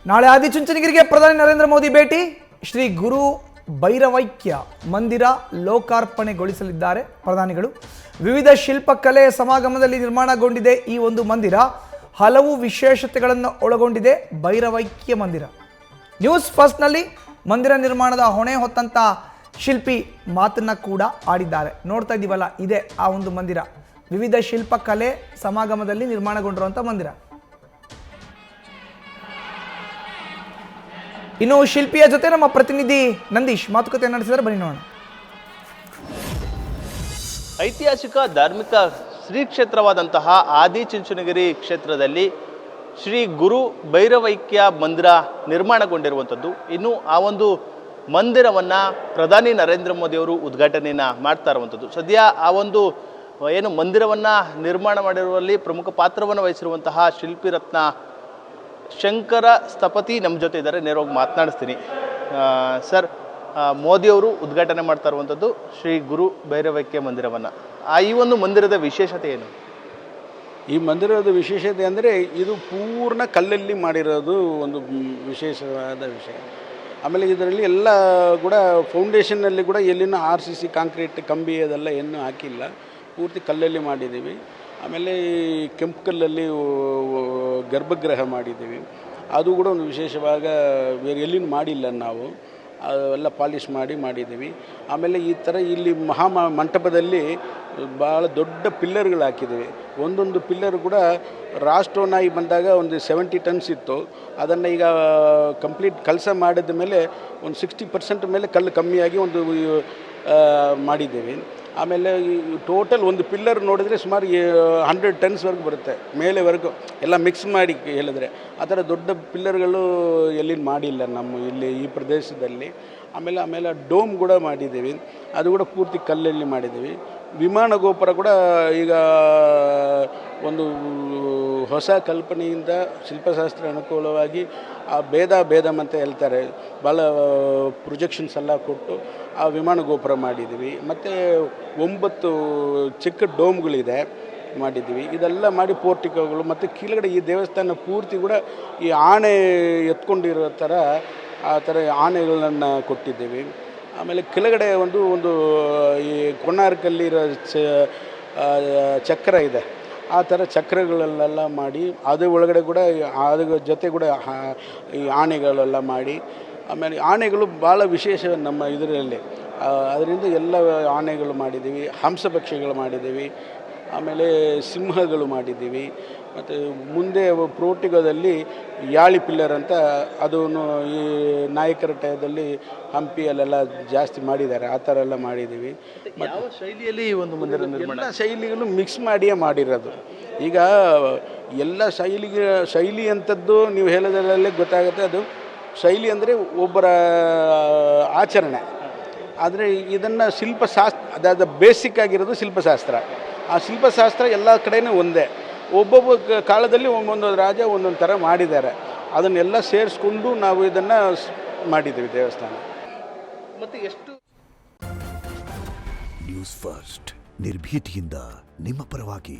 ನಾಳೆ ಆದಿಚುಂಚನಗಿರಿಗೆ ಪ್ರಧಾನಿ ನರೇಂದ್ರ ಮೋದಿ ಭೇಟಿ. ಶ್ರೀ ಗುರು ಭೈರವೈಕ್ಯ ಮಂದಿರ ಲೋಕಾರ್ಪಣೆಗೊಳಿಸಲಿದ್ದಾರೆ ಪ್ರಧಾನಿಗಳು. ವಿವಿಧ ಶಿಲ್ಪಕಲೆ ಸಮಾಗಮದಲ್ಲಿ ನಿರ್ಮಾಣಗೊಂಡಿದೆ ಈ ಒಂದು ಮಂದಿರ. ಹಲವು ವಿಶೇಷತೆಗಳನ್ನು ಒಳಗೊಂಡಿದೆ ಭೈರವೈಕ್ಯ ಮಂದಿರ. ನ್ಯೂಸ್ ಫಸ್ಟ್ನಲ್ಲಿ ಮಂದಿರ ನಿರ್ಮಾಣದ ಹೊಣೆ ಹೊತ್ತಂತ ಶಿಲ್ಪಿ ಮಾತನ್ನ ಕೂಡ ಆಡಿದ್ದಾರೆ. ನೋಡ್ತಾ ಇದ್ದೀವಲ್ಲ, ಇದೇ ಆ ಒಂದು ಮಂದಿರ. ವಿವಿಧ ಶಿಲ್ಪಕಲೆ ಸಮಾಗಮದಲ್ಲಿ ನಿರ್ಮಾಣಗೊಂಡಿರುವಂಥ ಮಂದಿರ. ಇನ್ನು ಶಿಲ್ಪಿಯ ಜೊತೆ ನಮ್ಮ ಪ್ರತಿನಿಧಿ ನಂದೀಶ್ ಮಾತುಕತೆ ನಡೆಸಿದರೆ ಬನ್ನಿ ನೋಡೋಣ. ಐತಿಹಾಸಿಕ ಧಾರ್ಮಿಕ ಶ್ರೀ ಕ್ಷೇತ್ರವಾದಂತಹ ಆದಿಚುಂಚನಗಿರಿ ಕ್ಷೇತ್ರದಲ್ಲಿ ಶ್ರೀ ಗುರು ಭೈರವೈಕ್ಯ ಮಂದಿರ ನಿರ್ಮಾಣಗೊಂಡಿರುವಂಥದ್ದು. ಇನ್ನು ಆ ಒಂದು ಮಂದಿರವನ್ನು ಪ್ರಧಾನಿ ನರೇಂದ್ರ ಮೋದಿಯವರು ಉದ್ಘಾಟನೆಯನ್ನು ಮಾಡ್ತಾ ಇರುವಂಥದ್ದು. ಸದ್ಯ ಆ ಒಂದು ಏನು ಮಂದಿರವನ್ನು ನಿರ್ಮಾಣ ಮಾಡಿರುವಲ್ಲಿ ಪ್ರಮುಖ ಪಾತ್ರವನ್ನು ವಹಿಸಿರುವಂತಹ ಶಿಲ್ಪಿ ರತ್ನ ಶಂಕರ ಸ್ಥಪತಿ ನಮ್ಮ ಜೊತೆ ಇದ್ದಾರೆ. ನೇರವಾಗಿ ಮಾತನಾಡಿಸ್ತೀನಿ. ಸರ್, ಮೋದಿಯವರು ಉದ್ಘಾಟನೆ ಮಾಡ್ತಾ ಇರುವಂಥದ್ದು ಶ್ರೀ ಗುರು ಭೈರವೈಕ್ಯ ಮಂದಿರವನ್ನು. ಈ ಒಂದು ಮಂದಿರದ ವಿಶೇಷತೆ ಏನು? ಈ ಮಂದಿರದ ವಿಶೇಷತೆ ಅಂದರೆ ಇದು ಪೂರ್ಣ ಕಲ್ಲಲ್ಲಿ ಮಾಡಿರೋದು ಒಂದು ವಿಶೇಷವಾದ ವಿಷಯ. ಆಮೇಲೆ ಇದರಲ್ಲಿ ಎಲ್ಲ ಕೂಡ ಫೌಂಡೇಶನ್ನಲ್ಲಿ ಕೂಡ ಎಲ್ಲಿನ RCC ಕಾಂಕ್ರೀಟ್ ಕಂಬಿ ಅದೆಲ್ಲ ಏನೂ ಹಾಕಿಲ್ಲ, ಪೂರ್ತಿ ಕಲ್ಲಲ್ಲಿ ಮಾಡಿದ್ದೀವಿ. ಆಮೇಲೆ ಕೆಂಪು ಕಲ್ಲಲ್ಲಿ ಗರ್ಭಗೃಹ ಮಾಡಿದ್ದೀವಿ. ಅದು ಕೂಡ ಒಂದು ವಿಶೇಷವಾಗ ಬೇರೆ ಎಲ್ಲಿನೂ ಮಾಡಿಲ್ಲ ನಾವು, ಅವೆಲ್ಲ ಪಾಲಿಷ್ ಮಾಡಿದ್ದೀವಿ. ಆಮೇಲೆ ಈ ಥರ ಇಲ್ಲಿ ಮಂಟಪದಲ್ಲಿ ಭಾಳ ದೊಡ್ಡ ಪಿಲ್ಲರ್ಗಳು ಹಾಕಿದ್ದೀವಿ. ಒಂದೊಂದು ಪಿಲ್ಲರ್ ಕೂಡ ರಾಷ್ಟ್ರನಾಗಿ ಬಂದಾಗ ಒಂದು 70 ಟನ್ಸ್ ಇತ್ತು. ಅದನ್ನು ಈಗ ಕಂಪ್ಲೀಟ್ ಕೆಲಸ ಮಾಡಿದ ಮೇಲೆ ಒಂದು 60% ಮೇಲೆ ಕಲ್ಲು ಕಮ್ಮಿಯಾಗಿ ಒಂದು ಮಾಡಿದ್ದೀವಿ. ಆಮೇಲೆ ಟೋಟಲ್ ಒಂದು ಪಿಲ್ಲರ್ ನೋಡಿದರೆ ಸುಮಾರು 100 ಟನ್ಸ್ವರೆಗೂ ಬರುತ್ತೆ, ಮೇಲೆವರೆಗೂ ಎಲ್ಲ ಮಿಕ್ಸ್ ಮಾಡಿ ಹೇಳಿದ್ರೆ. ಆ ಥರ ದೊಡ್ಡ ಪಿಲ್ಲರ್ಗಳು ಎಲ್ಲಿ ಮಾಡಿಲ್ಲ ನಮ್ಮ ಇಲ್ಲಿ ಈ ಪ್ರದೇಶದಲ್ಲಿ. ಆಮೇಲೆ ಡೋಮ್ ಕೂಡ ಮಾಡಿದ್ದೀವಿ, ಅದು ಕೂಡ ಪೂರ್ತಿ ಕಲ್ಲಲ್ಲಿ ಮಾಡಿದ್ದೀವಿ. ವಿಮಾನ ಗೋಪುರ ಕೂಡ ಈಗ ಒಂದು ಹೊಸ ಕಲ್ಪನೆಯಿಂದ ಶಿಲ್ಪಶಾಸ್ತ್ರ ಅನುಕೂಲವಾಗಿ ಆ ಭೇದಮ್ ಅಂತ ಹೇಳ್ತಾರೆ, ಭಾಳ ಪ್ರೊಜೆಕ್ಷನ್ಸ್ ಎಲ್ಲ ಕೊಟ್ಟು ಆ ವಿಮಾನ ಗೋಪುರ ಮಾಡಿದ್ದೀವಿ. ಮತ್ತು 9 ಚಿಕ್ಕ ಡೋಮ್ಗಳಿದೆ ಮಾಡಿದ್ದೀವಿ. ಇದೆಲ್ಲ ಮಾಡಿ ಪೋರ್ಟಿಕೋಗಳು ಮತ್ತು ಕೆಳಗಡೆ ಈ ದೇವಸ್ಥಾನ ಪೂರ್ತಿ ಕೂಡ ಈ ಆನೆ ಎತ್ಕೊಂಡಿರೋ ಥರ ಆ ಥರ ಆನೆಗಳನ್ನು ಕೊಟ್ಟಿದ್ದೀವಿ. ಆಮೇಲೆ ಕೆಳಗಡೆ ಒಂದು ಈ ಕೊಣಾರ್ಕಲ್ಲಿರೋ ಚಕ್ರ ಇದೆ, ಆ ಥರ ಚಕ್ರಗಳನ್ನೆಲ್ಲ ಮಾಡಿ ಅದ್ರ ಒಳಗಡೆ ಕೂಡ ಅದ್ರ ಜೊತೆ ಕೂಡ ಈ ಆನೆಗಳೆಲ್ಲ ಮಾಡಿ. ಆಮೇಲೆ ಆನೆಗಳು ಭಾಳ ವಿಶೇಷ ನಮ್ಮ ಇದರಲ್ಲಿ, ಅದರಿಂದ ಎಲ್ಲ ಆನೆಗಳು ಮಾಡಿದ್ದೀವಿ. ಹಂಸಪಕ್ಷಿಗಳು ಮಾಡಿದ್ದೀವಿ, ಆಮೇಲೆ ಸಿಂಹಗಳು ಮಾಡಿದ್ದೀವಿ. ಮತ್ತು ಮುಂದೆ ಪ್ರೋಟಿಗೋದಲ್ಲಿ ಯಾಳಿ ಪಿಲ್ಲರ್ ಅಂತ ಅದನ್ನು ಈ ನಾಯಕರ ಟೈದಲ್ಲಿ ಹಂಪಿಯಲ್ಲೆಲ್ಲ ಜಾಸ್ತಿ ಮಾಡಿದ್ದಾರೆ, ಆ ಥರ ಎಲ್ಲ ಮಾಡಿದ್ದೀವಿ. ಯಾವ ಶೈಲಿಯಲ್ಲಿ ಒಂದು ಮಂದಿರ ನಿರ್ಮಾಣ? ಎಲ್ಲ ಶೈಲಿಗಳು ಮಿಕ್ಸ್ ಮಾಡಿಯೇ ಮಾಡಿರೋದು. ಈಗ ಎಲ್ಲ ಶೈಲಿ ಅಂಥದ್ದು ನೀವು ಹೇಳೋದ್ರಲ್ಲೇ ಗೊತ್ತಾಗುತ್ತೆ. ಅದು ಶೈಲಿ ಅಂದರೆ ಒಬ್ಬರ ಆಚರಣೆ. ಆದರೆ ಇದನ್ನು ಶಿಲ್ಪಶಾಸ್ತ್ರ, ಅದಾದ ಬೇಸಿಕ್ ಆಗಿರೋದು ಶಿಲ್ಪಶಾಸ್ತ್ರ. ಆ ಶಿಲ್ಪಶಾಸ್ತ್ರ ಎಲ್ಲ ಕಡೆಯೂ ಒಂದೇ. ಒಬ್ಬೊಬ್ಬ ಕಾಲದಲ್ಲಿ ಒಂದೊಂದು ರಾಜ ಒಂದೊಂದು ಥರ ಮಾಡಿದ್ದಾರೆ. ಅದನ್ನೆಲ್ಲ ಸೇರಿಸ್ಕೊಂಡು ನಾವು ಇದನ್ನು ಮಾಡಿದ್ದೀವಿ ದೇವಸ್ಥಾನ. ಮತ್ತು ಎಷ್ಟು ನ್ಯೂಸ್ ಫಸ್ಟ್ ನಿರ್ಭೀತಿಯಿಂದ ನಿಮ್ಮ ಪರವಾಗಿ.